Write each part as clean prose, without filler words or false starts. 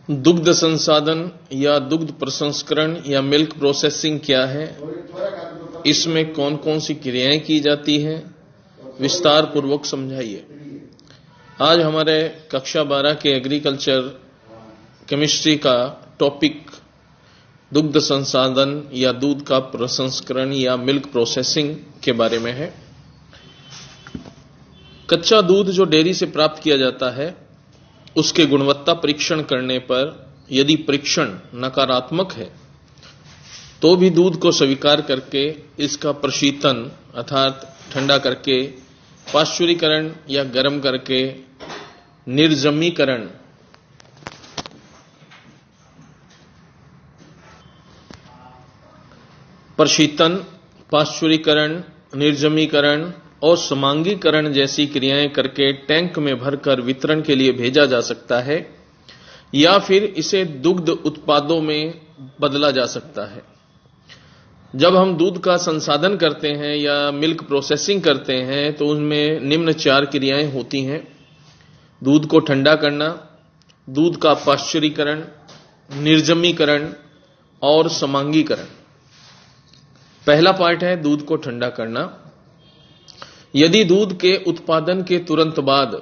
दुग्ध संसाधन या दुग्ध प्रसंस्करण या मिल्क प्रोसेसिंग क्या है, इसमें कौन कौन सी क्रियाएं की जाती हैं, विस्तार पूर्वक समझाइए। आज हमारे कक्षा 12 के एग्रीकल्चर केमिस्ट्री का टॉपिक दुग्ध संसाधन या दूध का प्रसंस्करण या मिल्क प्रोसेसिंग के बारे में है। कच्चा दूध जो डेयरी से प्राप्त किया जाता है, उसके गुणवत्ता परीक्षण करने पर यदि परीक्षण नकारात्मक है तो भी दूध को स्वीकार करके इसका प्रशीतन अर्थात ठंडा करके, पाश्चुरीकरण या गर्म करके, निर्जमीकरण प्रशीतन, पाश्चुरीकरण, निर्जमीकरण और समांगीकरण जैसी क्रियाएं करके टैंक में भरकर वितरण के लिए भेजा जा सकता है या फिर इसे दुग्ध उत्पादों में बदला जा सकता है। जब हम दूध का संसाधन करते हैं या मिल्क प्रोसेसिंग करते हैं तो उनमें निम्न 4 क्रियाएं होती हैं। दूध को ठंडा करना, दूध का पाश्चुरीकरण, निर्जमीकरण और समांगीकरण। पहला पार्ट है दूध को ठंडा करना। यदि दूध के उत्पादन के तुरंत बाद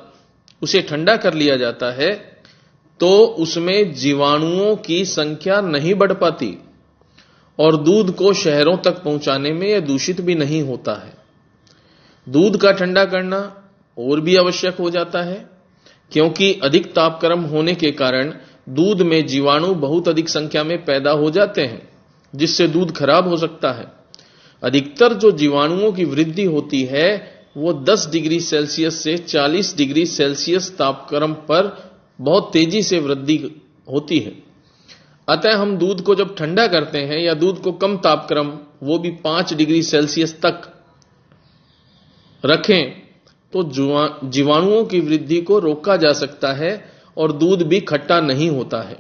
उसे ठंडा कर लिया जाता है तो उसमें जीवाणुओं की संख्या नहीं बढ़ पाती और दूध को शहरों तक पहुंचाने में यह दूषित भी नहीं होता है। दूध का ठंडा करना और भी आवश्यक हो जाता है क्योंकि अधिक तापक्रम होने के कारण दूध में जीवाणु बहुत अधिक संख्या में पैदा हो जाते हैं, जिससे दूध खराब हो सकता है। अधिकतर जो जीवाणुओं की वृद्धि होती है वो 10 डिग्री सेल्सियस से 40 डिग्री सेल्सियस तापक्रम पर बहुत तेजी से वृद्धि होती है। अतः हम दूध को जब ठंडा करते हैं या दूध को कम तापक्रम, वो भी 5 डिग्री सेल्सियस तक रखें तो जीवाणुओं की वृद्धि को रोका जा सकता है और दूध भी खट्टा नहीं होता है।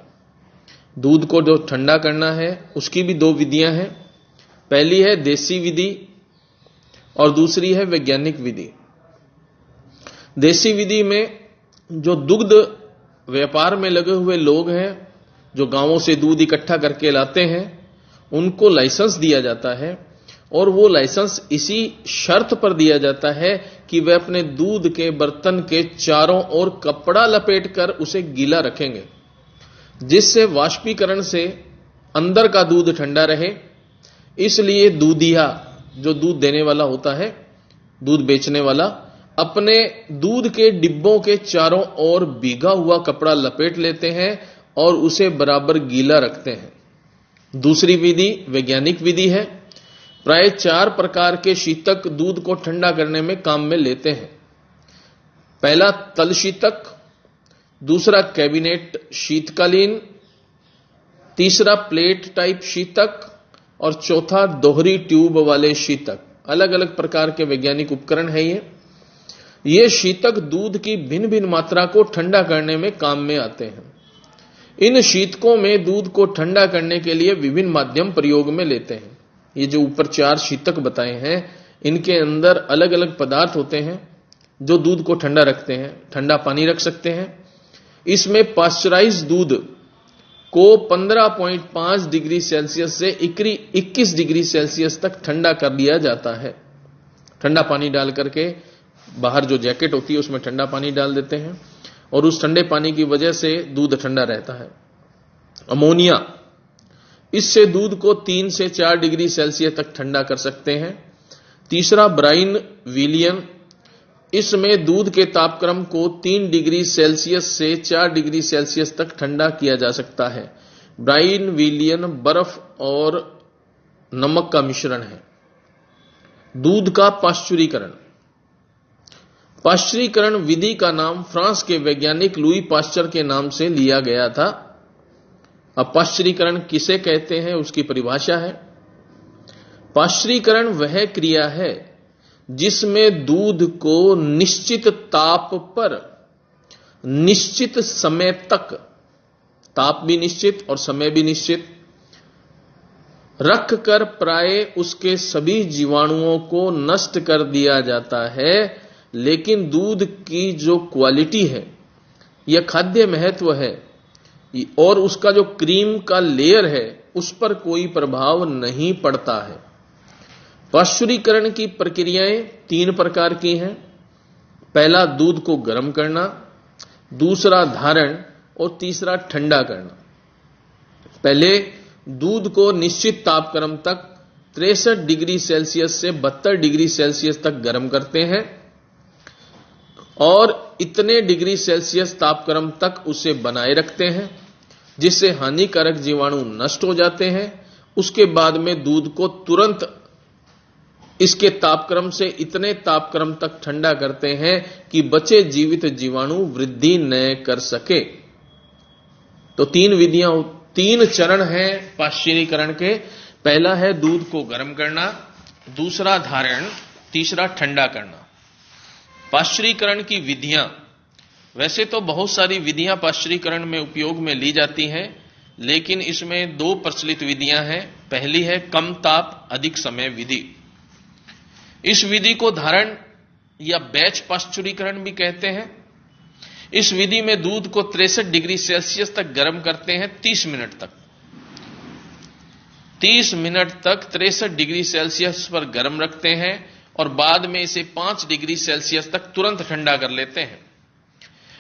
दूध को जो ठंडा करना है उसकी भी 2 विधियां हैं। पहली है देसी विधि और दूसरी है वैज्ञानिक विधि। देसी विधि में जो दुग्ध व्यापार में लगे हुए लोग हैं, जो गांवों से दूध इकट्ठा करके लाते हैं, उनको लाइसेंस दिया जाता है और वो लाइसेंस इसी शर्त पर दिया जाता है कि वे अपने दूध के बर्तन के चारों ओर कपड़ा लपेटकर उसे गीला रखेंगे, जिससे वाष्पीकरण से अंदर का दूध ठंडा रहे। इसलिए दूधिया, जो दूध देने वाला होता है, दूध बेचने वाला, अपने दूध के डिब्बों के चारों ओर भीगा हुआ कपड़ा लपेट लेते हैं और उसे बराबर गीला रखते हैं। दूसरी विधि वैज्ञानिक विधि है। प्राय 4 प्रकार के शीतक दूध को ठंडा करने में काम में लेते हैं। पहला तल शीतक, दूसरा कैबिनेट शीतकालीन, तीसरा प्लेट टाइप शीतक और चौथा दोहरी ट्यूब वाले शीतक। अलग अलग प्रकार के वैज्ञानिक उपकरण है ये शीतक दूध की भिन्न भिन्न मात्रा को ठंडा करने में काम में आते हैं। इन शीतकों में दूध को ठंडा करने के लिए विभिन्न माध्यम प्रयोग में लेते हैं। ये जो ऊपर 4 शीतक बताए हैं, इनके अंदर अलग अलग पदार्थ होते हैं जो दूध को ठंडा रखते हैं। ठंडा पानी रख सकते हैं। इसमें पाश्चराइज दूध को 15.5 डिग्री सेल्सियस से 21 डिग्री सेल्सियस तक ठंडा कर लिया जाता है। ठंडा पानी डाल करके बाहर जो जैकेट होती है उसमें ठंडा पानी डाल देते हैं और उस ठंडे पानी की वजह से दूध ठंडा रहता है। अमोनिया, इससे दूध को 3 से 4 डिग्री सेल्सियस तक ठंडा कर सकते हैं। तीसरा ब्राइन विलियन, इसमें दूध के तापक्रम को 3 डिग्री सेल्सियस से 4 डिग्री सेल्सियस तक ठंडा किया जा सकता है। ब्राइन विलियन बर्फ और नमक का मिश्रण है। दूध का पाश्चुरीकरण। पाश्चुरीकरण विधि का नाम फ्रांस के वैज्ञानिक लुई पाश्चर के नाम से लिया गया था। अब पाश्चुरीकरण किसे कहते हैं उसकी परिभाषा है। पाश्चुरीकरण वह क्रिया है जिसमें दूध को निश्चित ताप पर निश्चित समय तक, ताप भी निश्चित और समय भी निश्चित, रखकर प्राय उसके सभी जीवाणुओं को नष्ट कर दिया जाता है। लेकिन दूध की जो क्वालिटी है, यह खाद्य महत्व है, और उसका जो क्रीम का लेयर है उस पर कोई प्रभाव नहीं पड़ता है। पाश्चुरीकरण की प्रक्रियाएं 3 प्रकार की हैं। पहला दूध को गर्म करना, दूसरा धारण और तीसरा ठंडा करना। पहले दूध को निश्चित तापक्रम तक 63 डिग्री सेल्सियस से 72 डिग्री सेल्सियस तक गर्म करते हैं और इतने डिग्री सेल्सियस तापक्रम तक उसे बनाए रखते हैं जिससे हानिकारक जीवाणु नष्ट हो जाते हैं। उसके बाद में दूध को तुरंत इसके तापक्रम से इतने तापक्रम तक ठंडा करते हैं कि बचे जीवित जीवाणु वृद्धि न कर सके। तो 3 चरण हैं पाश्चुरीकरण के। पहला है दूध को गर्म करना, दूसरा धारण, तीसरा ठंडा करना। पाश्चुरीकरण की विधियां, वैसे तो बहुत सारी विधियां पाश्चुरीकरण में उपयोग में ली जाती हैं, लेकिन इसमें 2 प्रचलित विधियां हैं। पहली है कम ताप अधिक समय विधि। इस विधि को धारण या बैच पाश्चुरीकरण भी कहते हैं। इस विधि में दूध को 63 डिग्री सेल्सियस तक गर्म करते हैं 30 मिनट तक। 30 मिनट तक 63 डिग्री सेल्सियस पर गर्म रखते हैं और बाद में इसे 5 डिग्री सेल्सियस तक तुरंत ठंडा कर लेते हैं।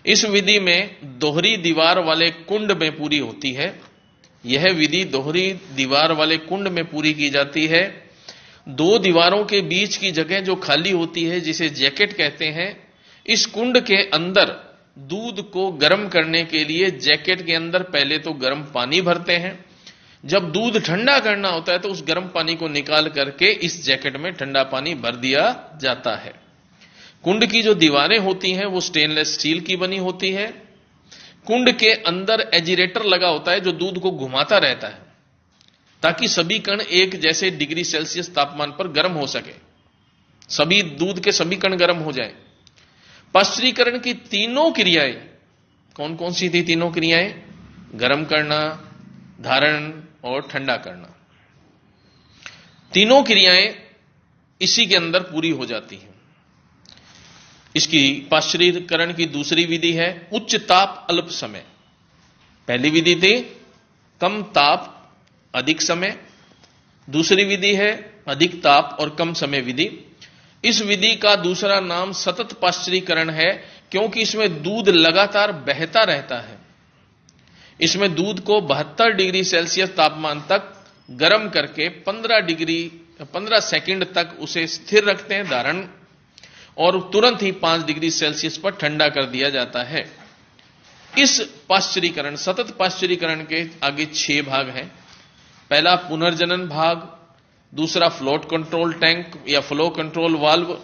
इस विधि में दोहरी दीवार वाले कुंड में पूरी होती है। यह विधि दोहरी दीवार वाले कुंड में पूरी की जाती है। 2 दीवारों के बीच की जगह जो खाली होती है, जिसे जैकेट कहते हैं, इस कुंड के अंदर दूध को गर्म करने के लिए जैकेट के अंदर पहले तो गर्म पानी भरते हैं। जब दूध ठंडा करना होता है तो उस गर्म पानी को निकाल करके इस जैकेट में ठंडा पानी भर दिया जाता है। कुंड की जो दीवारें होती हैं वो स्टेनलेस स्टील की बनी होती है। कुंड के अंदर एजिरेटर लगा होता है जो दूध को घुमाता रहता है ताकि सभी कण एक जैसे डिग्री सेल्सियस तापमान पर गर्म हो सके, सभी दूध के सभी कण गर्म हो जाए। पाश्चुरीकरण की 3 क्रियाएं कौन कौन सी थी? 3 क्रियाएं गर्म करना, धारण और ठंडा करना। 3 क्रियाएं इसी के अंदर पूरी हो जाती हैं। इसकी पाश्चुरीकरण की दूसरी विधि है उच्च ताप अल्प समय। पहली विधि थी कम ताप अधिक समय, दूसरी विधि है अधिक ताप और कम समय विधि। इस विधि का दूसरा नाम सतत पाश्चुरीकरण है क्योंकि इसमें दूध लगातार बहता रहता है। इसमें दूध को 72 डिग्री सेल्सियस तापमान तक गर्म करके 15 सेकंड तक उसे स्थिर रखते हैं धारण, और तुरंत ही 5 डिग्री सेल्सियस पर ठंडा कर दिया जाता है। इस पाश्चुरीकरण, सतत पाश्चुरीकरण के आगे 6 भाग हैं। पहला पुनर्जनन भाग, दूसरा फ्लोट कंट्रोल टैंक या फ्लो कंट्रोल वाल्व,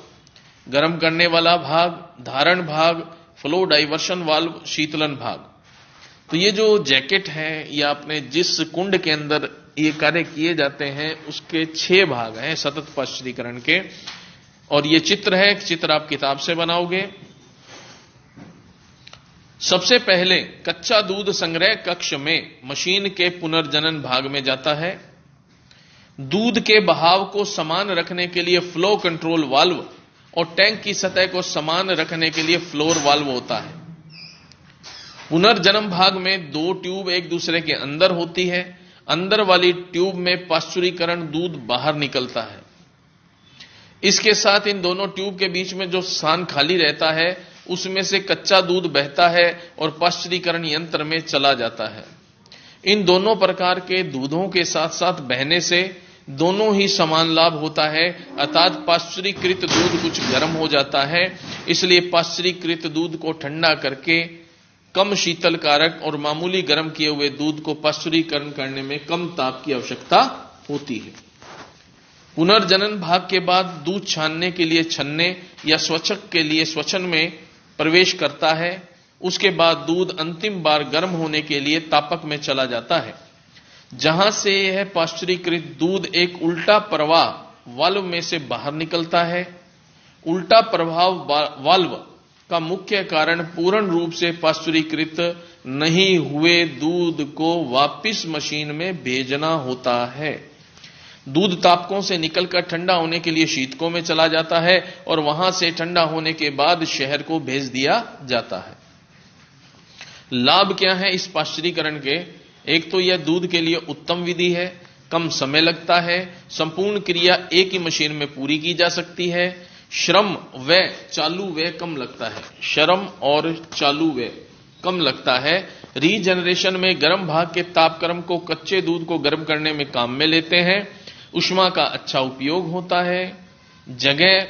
गर्म करने वाला भाग, धारण भाग, फ्लो डाइवर्शन वाल्व, शीतलन भाग। तो ये जो जैकेट है या अपने जिस कुंड के अंदर ये कार्य किए जाते हैं उसके 6 भाग हैं सतत पाश्चुरीकरण के। और ये चित्र है, चित्र आप किताब से बनाओगे। सबसे पहले कच्चा दूध संग्रह कक्ष में मशीन के पुनर्जनन भाग में जाता है। दूध के बहाव को समान रखने के लिए फ्लो कंट्रोल वाल्व और टैंक की सतह को समान रखने के लिए फ्लोर वाल्व होता है। पुनर्जनन भाग में 2 ट्यूब एक दूसरे के अंदर होती है। अंदर वाली ट्यूब में पाश्चुरीकरण दूध बाहर निकलता है। इसके साथ इन दोनों ट्यूब के बीच में जो स्थान खाली रहता है उसमें से कच्चा दूध बहता है और पाश्चुरीकरण यंत्र में चला जाता है। इन दोनों प्रकार के दूधों के साथ साथ बहने से दोनों ही समान लाभ होता है, अर्थात पाश्चुरीकृत दूध कुछ गर्म हो जाता है, इसलिए पाश्चुरीकृत दूध को ठंडा करके कम शीतल कारक और मामूली गर्म किए हुए दूध को पाश्चुरीकरण करने में कम ताप की आवश्यकता होती है। पुनर्जनन भाग के बाद दूध छानने के लिए छन्ने या स्वच्छक के लिए स्वच्छन में प्रवेश करता है। उसके बाद दूध अंतिम बार गर्म होने के लिए तापक में चला जाता है, जहां से यह पाश्चुरीकृत दूध एक उल्टा प्रवाह वाल्व में से बाहर निकलता है। उल्टा प्रवाह वाल्व का मुख्य कारण पूर्ण रूप से पाश्चुरीकृत नहीं हुए दूध को वापस मशीन में भेजना होता है। दूध तापकों से निकलकर ठंडा होने के लिए शीतकों में चला जाता है और वहां से ठंडा होने के बाद शहर को भेज दिया जाता है। लाभ क्या है इस पाश्चरीकरण के? एक तो यह दूध के लिए उत्तम विधि है, कम समय लगता है, संपूर्ण क्रिया एक ही मशीन में पूरी की जा सकती है, श्रम व्यय चालू व्यय कम लगता है, श्रम और चालू व्यय कम लगता है। रीजनरेशन में गर्म भाग के तापक्रम को कच्चे दूध को गर्म करने में काम में लेते हैं, ऊष्मा का अच्छा उपयोग होता है, जगह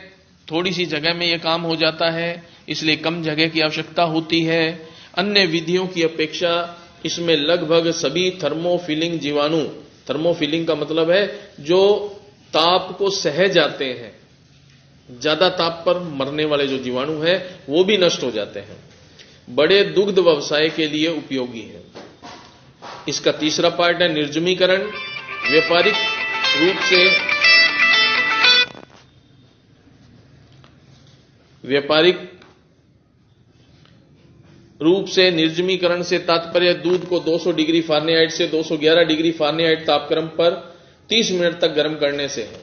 थोड़ी सी जगह में यह काम हो जाता है, इसलिए कम जगह की आवश्यकता होती है। अन्य विधियों की अपेक्षा इसमें लगभग सभी थर्मोफिलिंग जीवाणु, थर्मोफिलिंग का मतलब है जो ताप को सह जाते हैं, ज्यादा ताप पर मरने वाले जो जीवाणु हैं वो भी नष्ट हो जाते हैं, बड़े दुग्ध व्यवसाय के लिए उपयोगी है। इसका तीसरा पार्ट है निर्जमीकरण। व्यापारिक रूप से निर्जमीकरण से तात्पर्य दूध को 200 डिग्री फारेनहाइट से 211 डिग्री फारेनहाइट तापक्रम पर 30 मिनट तक गर्म करने से है।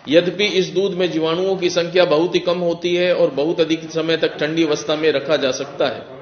यद्यपि इस दूध में जीवाणुओं की संख्या बहुत ही कम होती है और बहुत अधिक समय तक ठंडी अवस्था में रखा जा सकता है।